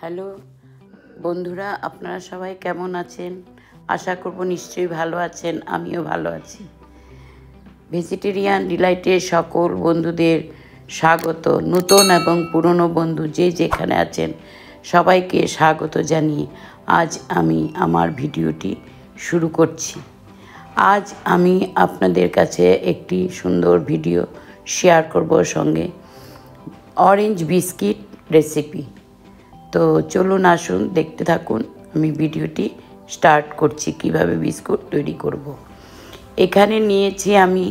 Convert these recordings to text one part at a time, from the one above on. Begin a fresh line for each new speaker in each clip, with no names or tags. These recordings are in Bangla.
হ্যালো বন্ধুরা, আপনারা সবাই কেমন আছেন? আশা করব নিশ্চয়ই ভালো আছেন। আমিও ভালো আছি। ভেজিটেরিয়ান ডিলাইটে সকল বন্ধুদের স্বাগত। নতুন এবং পুরনো বন্ধু যে যেখানে আছেন সবাইকে স্বাগত জানিয়ে আজ আমি আমার ভিডিওটি শুরু করছি। আজ আমি আপনাদের কাছে একটি সুন্দর ভিডিও শেয়ার করব, সঙ্গে অরেঞ্জ বিস্কিট রেসিপি। তো চলুন আসুন দেখতে থাকুন। আমি ভিডিওটি স্টার্ট করছি কিভাবে বিস্কুট তৈরি করব। এখানে নিয়েছি আমি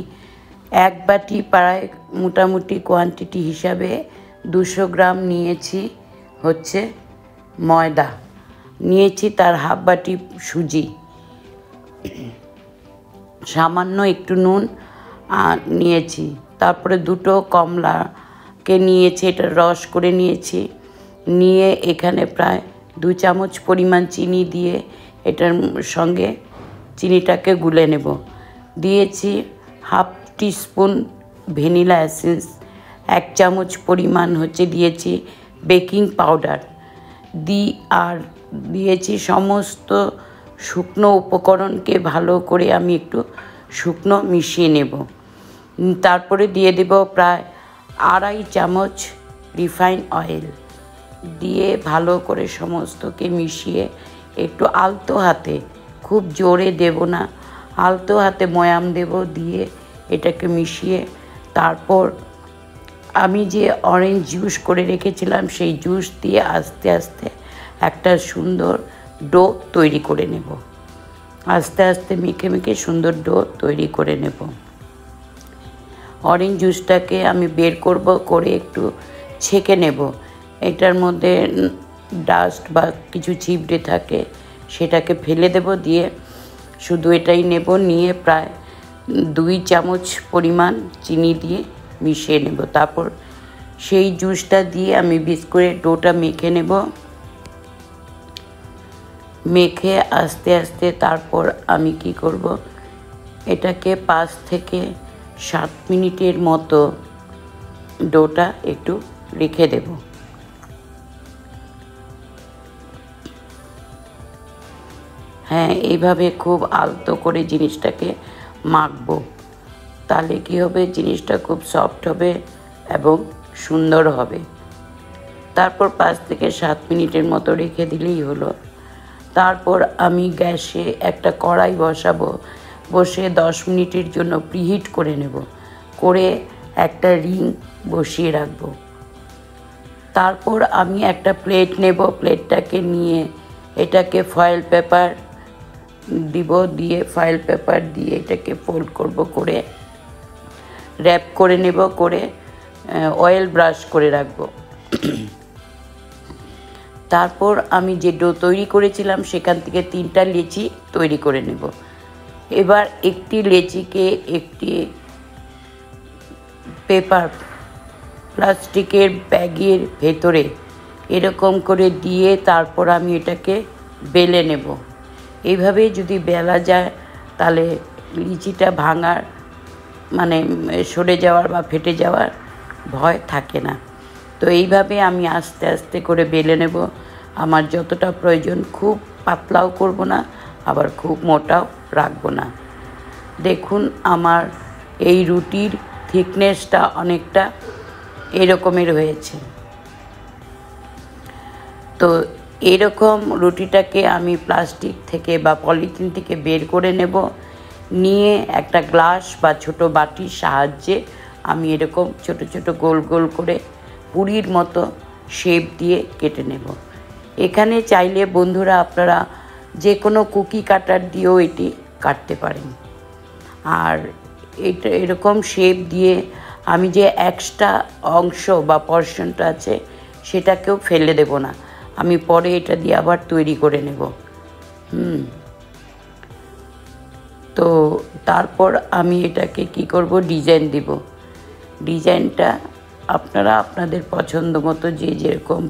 এক বাটি, প্রায় মোটামুটি কোয়ান্টিটি হিসাবে 200 গ্রাম নিয়েছি হচ্ছে ময়দা, নিয়েছি তার হাফ বাটি সুজি, সামান্য একটু নুন নিয়েছি। তারপরে দুটো কমলাকে নিয়েছি, এটা রস করে নিয়েছি। নিয়ে এখানে প্রায় 2 চামচ পরিমাণ চিনি দিয়ে এটার সঙ্গে চিনিটাকে গুলে নেব। দিয়েছি হাফ টিস্পুন ভ্যানিলা এসেন্স, 1 চামচ পরিমাণ দিয়েছি বেকিং পাউডার আর দিয়েছি সমস্ত শুকনো উপকরণকে ভালো করে আমি একটু শুকনো মিশিয়ে নেব। তারপরে দিয়ে দেব প্রায় 2.5 চামচ রিফাইন অয়েল, দিয়ে ভালো করে সমস্তকে মিশিয়ে একটু আলতো হাতে, খুব জোরে দেব না, আলতো হাতে ময়াম দেব, দিয়ে এটাকে মিশিয়ে তারপর আমি যে অরেঞ্জ জুস করে রেখেছিলাম সেই জুস দিয়ে আস্তে আস্তে একটা সুন্দর ডো তৈরি করে নেব। আস্তে আস্তে মেখে মেখে সুন্দর ডো তৈরি করে নেব। অরেঞ্জ জুসটাকে আমি বের করব, করে একটু ছেঁকে নেব। এটার মধ্যে ডাস্ট বা কিছু ছিবড়ে থাকে সেটাকে ফেলে দেব, দিয়ে শুধু এটাই নেব। নিয়ে প্রায় 2 চামচ পরিমাণ চিনি দিয়ে মিশিয়ে নেব। তারপর সেই জুসটা দিয়ে আমি বিস্কুটের ডোটা মেখে নেব। মেখে আস্তে আস্তে তারপর আমি কি করব, এটাকে 5 থেকে 7 মিনিটের মতো ডোটা একটু রেখে দেব। হ্যাঁ, এইভাবে খুব আলতো করে জিনিসটাকে মাখবো, তাহলে কি হবে, জিনিসটা খুব সফট হবে এবং সুন্দর হবে। তারপর 5 থেকে 7 মিনিটের মতো রেখে দিলেই হলো। তারপর আমি গ্যাসে একটা কড়াই বসাবো, বসে 10 মিনিটের জন্য প্রিহিট করে নেব, করে একটা রিং বসিয়ে রাখবো। তারপর আমি একটা প্লেট নেব, প্লেটটাকে নিয়ে এটাকে ফয়েল পেপার দিব, দিয়ে ফয়েল পেপার দিয়ে এটাকে ফোল্ড করব, করে র্যাপ করে নেব, করে অয়েল ব্রাশ করে রাখবো। তারপর আমি যে ডো তৈরি করেছিলাম সেখান থেকে 3টা লেচি তৈরি করে নেব। এবার একটি লেচিকে একটি প্লাস্টিকের ব্যাগের ভেতরে এরকম করে দিয়ে তারপর আমি এটাকে বেলে নেব। এইভাবে যদি বেলা যায় তাহলে লিচিটা ভাঙার সরে যাওয়ার বা ফেটে যাওয়ার ভয় থাকে না। তো এইভাবে আমি আস্তে আস্তে করে বেলে নেব। আমার যতটা প্রয়োজন, খুব পাতলাও করব না, আবার খুব মোটাও রাখবো না। দেখুন আমার এই রুটির থিকনেসটা অনেকটা এরকমের হয়েছে। তো এরকম রুটিটাকে আমি প্লাস্টিক থেকে বা পলিথিন থেকে বের করে নেব। নিয়ে একটা গ্লাস বা ছোট বাটির সাহায্যে আমি এরকম ছোট ছোট গোল গোল করে পুরির মতো শেপ দিয়ে কেটে নেব। এখানে চাইলে বন্ধুরা আপনারা যে কোনো কুকি কাটার দিয়েও এটি কাটতে পারেন। আর এটা এরকম শেপ দিয়ে আমি যে এক্সট্রা অংশ বা পর্শনটা আছে সেটাকেও ফেলে দেব না, আমি পরে এটা দিয়ে আবার তৈরি করে নেব। তো তারপর আমি এটাকে কি করব, ডিজাইন দিব। ডিজাইনটা আপনারা আপনাদের পছন্দ মতো যে যেরকম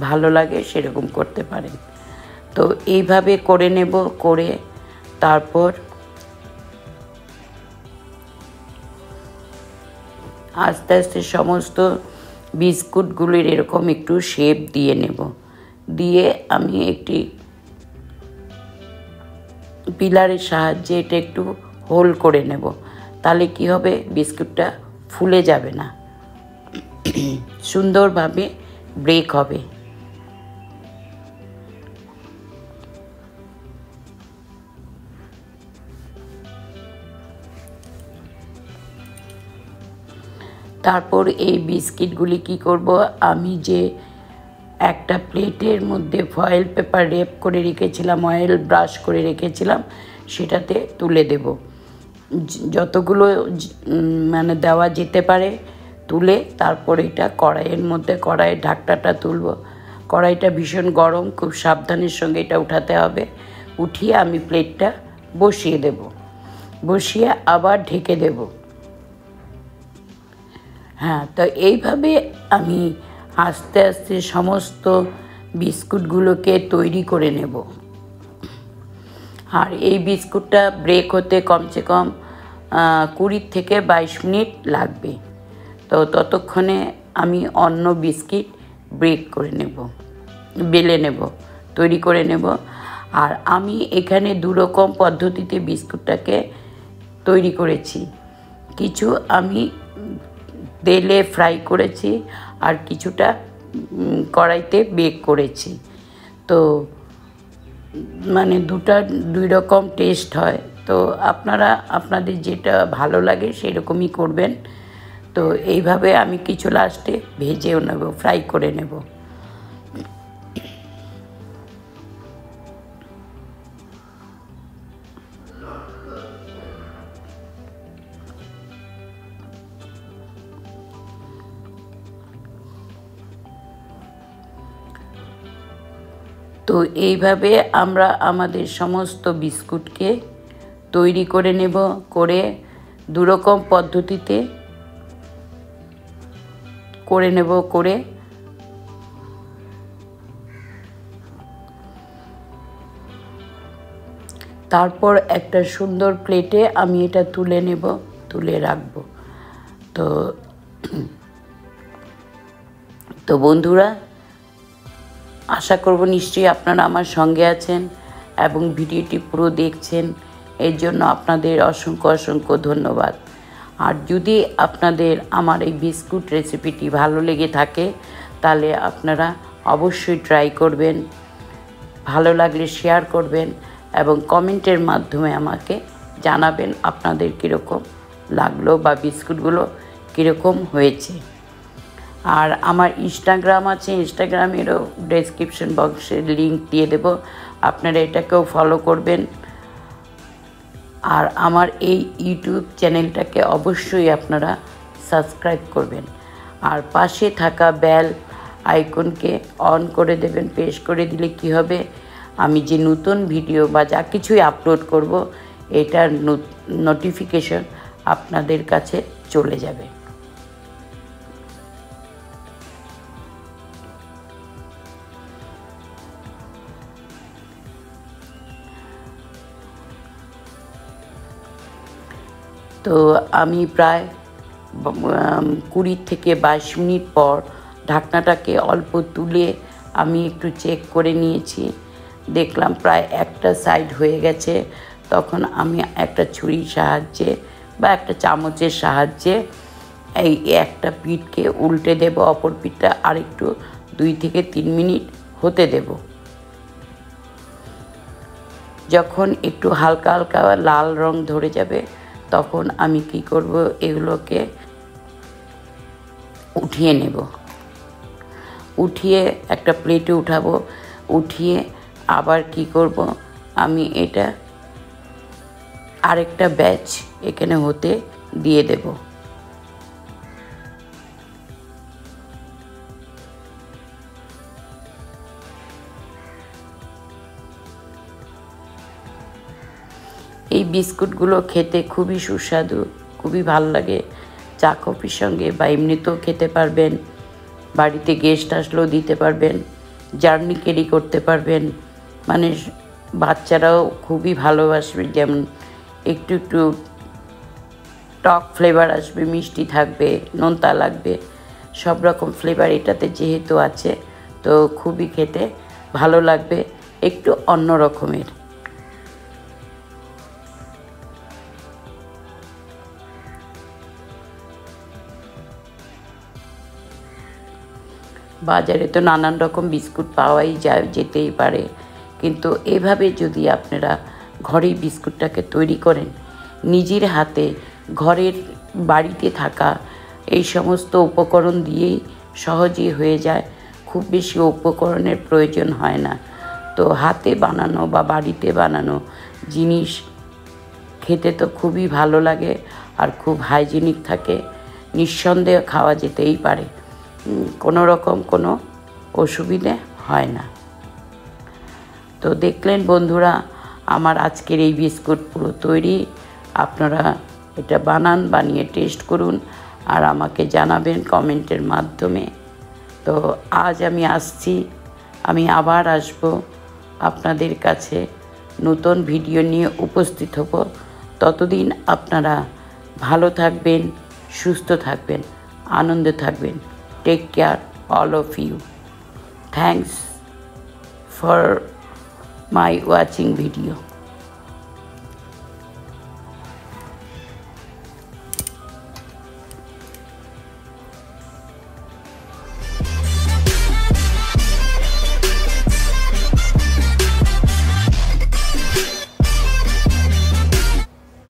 ভালো লাগে সেরকম করতে পারেন। তো এইভাবে করে নেব, করে তারপর আস্তে আস্তে সমস্ত বিস্কুটগুলির এরকম একটু শেপ দিয়ে নেব। দিয়ে আমি একটি পিলারের সাহায্যে এটা একটু হোল করে নেব। তাহলে কি হবে, বিস্কুটটা ফুলে যাবে না, সুন্দরভাবে ব্রেক হবে। তারপর এই বিস্কিটগুলি কি করব, আমি যে একটা প্লেটের মধ্যে ফয়েল পেপার রেপ করে রেখেছিলাম, অয়েল ব্রাশ করে রেখেছিলাম, সেটাতে তুলে দেব। যতগুলো মানে দেওয়া যেতে পারে তুলে তারপর এটা কড়াইয়ের মধ্যে, কড়াইয়ের ঢাকনাটা তুলব। কড়াইটা ভীষণ গরম, খুব সাবধানের সঙ্গে এটা উঠাতে হবে। উঠিয়ে আমি প্লেটটা বসিয়ে দেব, বসিয়ে আবার ঢেকে দেব। হ্যাঁ, তো এইভাবে আমি আস্তে আস্তে সমস্ত বিস্কুটগুলোকে তৈরি করে নেব। আর এই বিস্কুটটা ব্রেক হতে কমসে কম 20 থেকে 22 মিনিট লাগবে। তো ততক্ষণে আমি অন্য বিস্কিট ব্রেক করে নেব, বেলে নেব, তৈরি করে নেব। আর আমি এখানে 2 রকম পদ্ধতিতে বিস্কুটটাকে তৈরি করেছি। কিছু আমি তেলে ফ্রাই করেছি আর কিছুটা কড়াইতে বেক করেছি। তো মানে 2 রকম টেস্ট হয়। তো আপনারা আপনাদের যেটা ভালো লাগে সেরকমই করবেন। তো এইভাবে আমি কিছু লাস্টে ভেজেও নেব, ফ্রাই করে নেব। তো এইভাবে আমরা আমাদের সমস্ত বিস্কুটকে তৈরি করে নেব, করে 2 রকম পদ্ধতিতে করে নেব। করে তারপর একটা সুন্দর প্লেটে আমি এটা তুলে নেব, তুলে রাখব। তো বন্ধুরা, আশা করব নিশ্চয়ই আপনারা আমার সঙ্গে আছেন এবং ভিডিওটি পুরো দেখছেন। এর জন্য আপনাদের অসংখ্য অসংখ্য ধন্যবাদ। আর যদি আপনাদের আমার এই বিস্কুট রেসিপিটি ভালো লেগে থাকে তাহলে আপনারা অবশ্যই ট্রাই করবেন, ভালো লাগলে শেয়ার করবেন এবং কমেন্টের মাধ্যমে আমাকে জানাবেন আপনাদের কীরকম লাগলো বা বিস্কুটগুলো কীরকম হয়েছে। আর আমার ইনস্টাগ্রাম আছে, ইনস্টাগ্রামেরও ডেসক্রিপশন বক্সে লিংক দিয়ে দেব, আপনারা এটাকেও ফলো করবেন। আর আমার এই ইউটিউব চ্যানেলটাকে অবশ্যই আপনারা সাবস্ক্রাইব করবেন আর পাশে থাকা বেল আইকনকে অন করে দেবেন। প্রেস করে দিলে কি হবে, আমি যে নতুন ভিডিও বা যা কিছুই আপলোড করব এটার নোটিফিকেশন আপনাদের কাছে চলে যাবে। তো আমি প্রায় 20 থেকে 22 মিনিট পর ঢাকনাটাকে অল্প তুলে আমি একটু চেক করে নিয়েছি। দেখলাম প্রায় একটা সাইড হয়ে গেছে। তখন আমি একটা ছুরির সাহায্যে বা একটা চামচের সাহায্যে এই একটা পিঠকে উল্টে দেব, অপর পিঠটা আরেকটু 2 থেকে 3 মিনিট হতে দেব। যখন একটু হালকা হালকা লাল রং ধরে যাবে তখন আমি কি করব, এগুলোকে উঠিয়ে নেব। উঠিয়ে একটা প্লেটে উঠাবো। উঠিয়ে আবার কি করব, আমি এটা আরেকটা ব্যাচ এখানে হতে দিয়ে দেব। এই বিস্কুটগুলো খেতে খুবই সুস্বাদু, খুবই ভালো লাগে। চা কফির সঙ্গে বা এমনিতেও খেতে পারবেন, বাড়িতে গেস্ট আসলেও দিতে পারবেন, জার্নি ক্যারি করতে পারবেন। মানে বাচ্চারাও খুবই ভালোবাসবে। যেমন একটু একটু টক ফ্লেভার আসবে, মিষ্টি থাকবে, নোনতা লাগবে, সব রকম ফ্লেভার এটাতে যেহেতু আছে, তো খুবই খেতে ভালো লাগবে, একটু অন্য রকমের। বাজারে তো নানান রকম বিস্কুট পাওয়াই যেতেই পারে, কিন্তু এভাবে যদি আপনারা ঘরেই বিস্কুটটাকে তৈরি করেন, নিজের হাতে ঘরের বাড়িতে থাকা এই সমস্ত উপকরণ দিয়েই সহজেই হয়ে যায়, খুব বেশি উপকরণের প্রয়োজন হয় না। তো হাতে বানানো বা বাড়িতে বানানো জিনিস খেতে তো খুবই ভালো লাগে আর খুব হাইজিনিক থাকে, নিঃসন্দেহে খাওয়া যেতেই পারে, কোনো রকম কোনো অসুবিধে হয় না। তো দেখলেন বন্ধুরা, আমার আজকের এই বিস্কুট পুরো তৈরি। আপনারা এটা বানিয়ে টেস্ট করুন আর আমাকে জানাবেন কমেন্টের মাধ্যমে। তো আজ আমি আসছি, আমি আবার আসব আপনাদের কাছে, নতুন ভিডিও নিয়ে উপস্থিত হব। ততদিন আপনারা ভালো থাকবেন, সুস্থ থাকবেন, আনন্দে থাকবেন। Take care all of you. Thanks for my watching video.